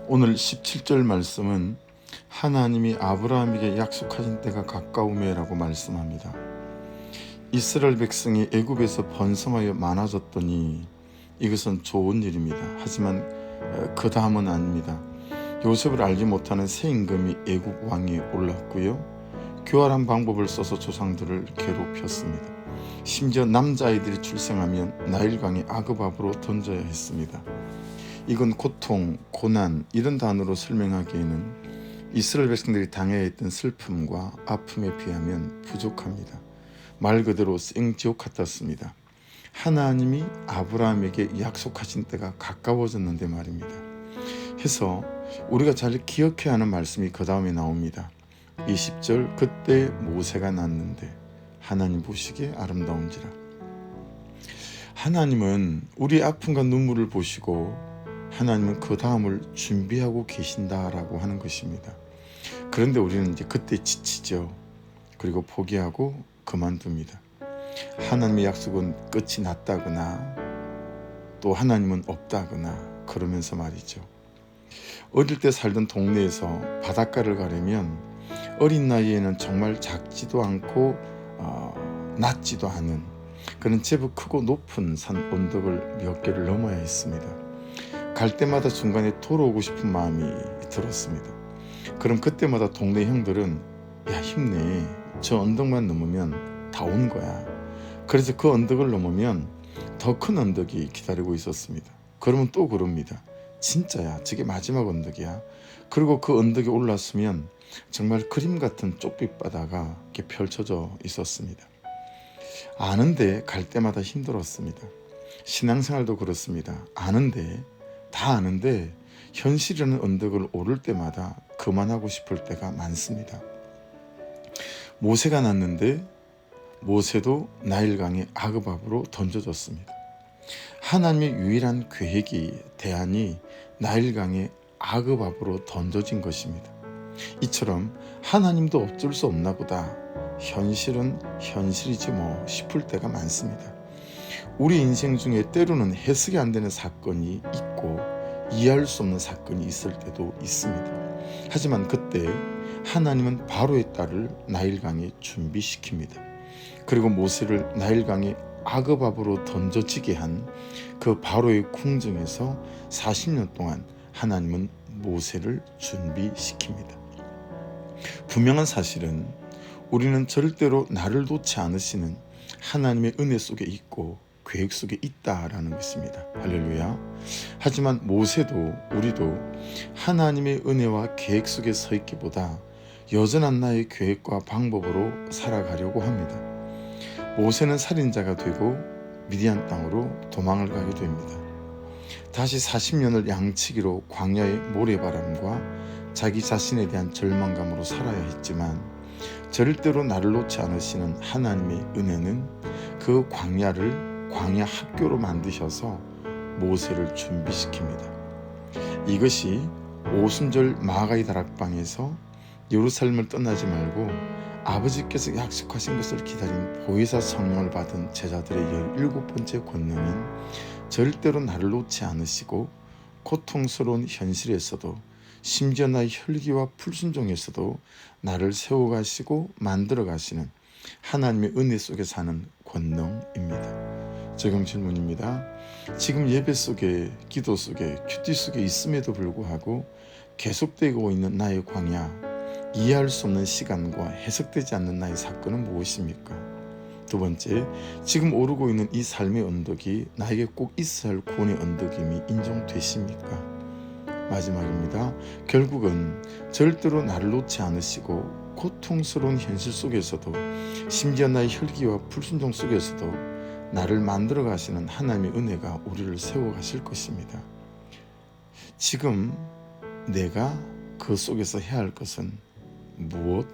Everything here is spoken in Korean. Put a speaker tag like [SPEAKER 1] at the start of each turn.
[SPEAKER 1] 오늘 17절 말씀은 하나님이 아브라함에게 약속하신 때가 가까우매라고 말씀합니다. 이스라엘 백성이 애굽에서 번성하여 많아졌더니 이것은 좋은 일입니다. 하지만 그 다음은 아닙니다. 요셉을 알지 못하는 새 임금이 애굽 왕이 올랐고요. 교활한 방법을 써서 조상들을 괴롭혔습니다. 심지어 남자아이들이 출생하면 나일강의 아그밥으로 던져야 했습니다. 이건 고통, 고난 이런 단어로 설명하기에는 이스라엘 백성들이 당해야 했던 슬픔과 아픔에 비하면 부족합니다. 말 그대로 생지옥 같았습니다. 하나님이 아브라함에게 약속하신 때가 가까워졌는데 말입니다. 해서 우리가 잘 기억해야 하는 말씀이 그 다음에 나옵니다. 20절 그때 모세가 났는데 하나님 보시기에 아름다운지라. 하나님은 우리의 아픔과 눈물을 보시고 하나님은 그 다음을 준비하고 계신다라고 하는 것입니다. 그런데 우리는 이제 그때 지치죠. 그리고 포기하고 그만둡니다. 하나님의 약속은 끝이 났다거나 또 하나님은 없다거나 그러면서 말이죠. 어릴 때 살던 동네에서 바닷가를 가려면 어린 나이에는 정말 작지도 않고 낮지도 않은 그런 제법 크고 높은 산 언덕을 몇 개를 넘어야 했습니다. 갈 때마다 중간에 돌아오고 싶은 마음이 들었습니다. 그럼 그때마다 동네 형들은 야 힘내, 저 언덕만 넘으면 다 온 거야. 그래서 그 언덕을 넘으면 더 큰 언덕이 기다리고 있었습니다. 그러면 또 그럽니다. 진짜야, 저게 마지막 언덕이야. 그리고 그 언덕에 올랐으면 정말 그림 같은 쪽빛 바다가 이렇게 펼쳐져 있었습니다. 아는데 갈 때마다 힘들었습니다. 신앙생활도 그렇습니다. 다 아는데 현실이라는 언덕을 오를 때마다 그만하고 싶을 때가 많습니다. 모세가 났는데 모세도 나일강의 아그밥으로 던져졌습니다. 하나님의 유일한 계획이 대안이 나일강의 아그밥으로 던져진 것입니다. 이처럼 하나님도 어쩔 수 없나 보다. 현실은 현실이지 뭐 싶을 때가 많습니다. 우리 인생 중에 때로는 해석이 안 되는 사건이 있고 이해할 수 없는 사건이 있을 때도 있습니다. 하지만 그때 하나님은 바로의 딸을 나일강에 준비시킵니다. 그리고 모세를 나일강에 아그밥으로 던져지게 한 그 바로의 궁정에서 40년 동안 하나님은 모세를 준비시킵니다. 분명한 사실은 우리는 절대로 나를 놓지 않으시는 하나님의 은혜 속에 있고 계획 속에 있다라는 것입니다. 할렐루야. 하지만 모세도 우리도 하나님의 은혜와 계획 속에 서 있기보다 여전한 나의 계획과 방법으로 살아가려고 합니다. 모세는 살인자가 되고 미디안 땅으로 도망을 가게 됩니다. 다시 40년을 양치기로 광야의 모래바람과 자기 자신에 대한 절망감으로 살아야 했지만 절대로 나를 놓지 않으시는 하나님의 은혜는 그 광야를 광야 학교로 만드셔서 모세를 준비시킵니다. 이것이 오순절 마가의 다락방에서 예루살렘을 떠나지 말고 아버지께서 약속하신 것을 기다린 보혜사 성령을 받은 제자들의 17번째 권능은 절대로 나를 놓지 않으시고 고통스러운 현실에서도 심지어 나의 혈기와 불순종에서도 나를 세워가시고 만들어가시는 하나님의 은혜 속에 사는 권능입니다. 적용 질문입니다. 지금 예배 속에, 기도 속에, 큐티 속에 있음에도 불구하고 계속되고 있는 나의 광야, 이해할 수 없는 시간과 해석되지 않는 나의 사건은 무엇입니까? 두 번째, 지금 오르고 있는 이 삶의 언덕이 나에게 꼭 있어야 할 구원의 언덕임이 인정되십니까? 마지막입니다. 결국은 절대로 나를 놓지 않으시고 고통스러운 현실 속에서도 심지어 나의 혈기와 불순종 속에서도 나를 만들어 가시는 하나님의 은혜가 우리를 세워 가실 것입니다. 지금 내가 그 속에서 해야 할 것은 무엇?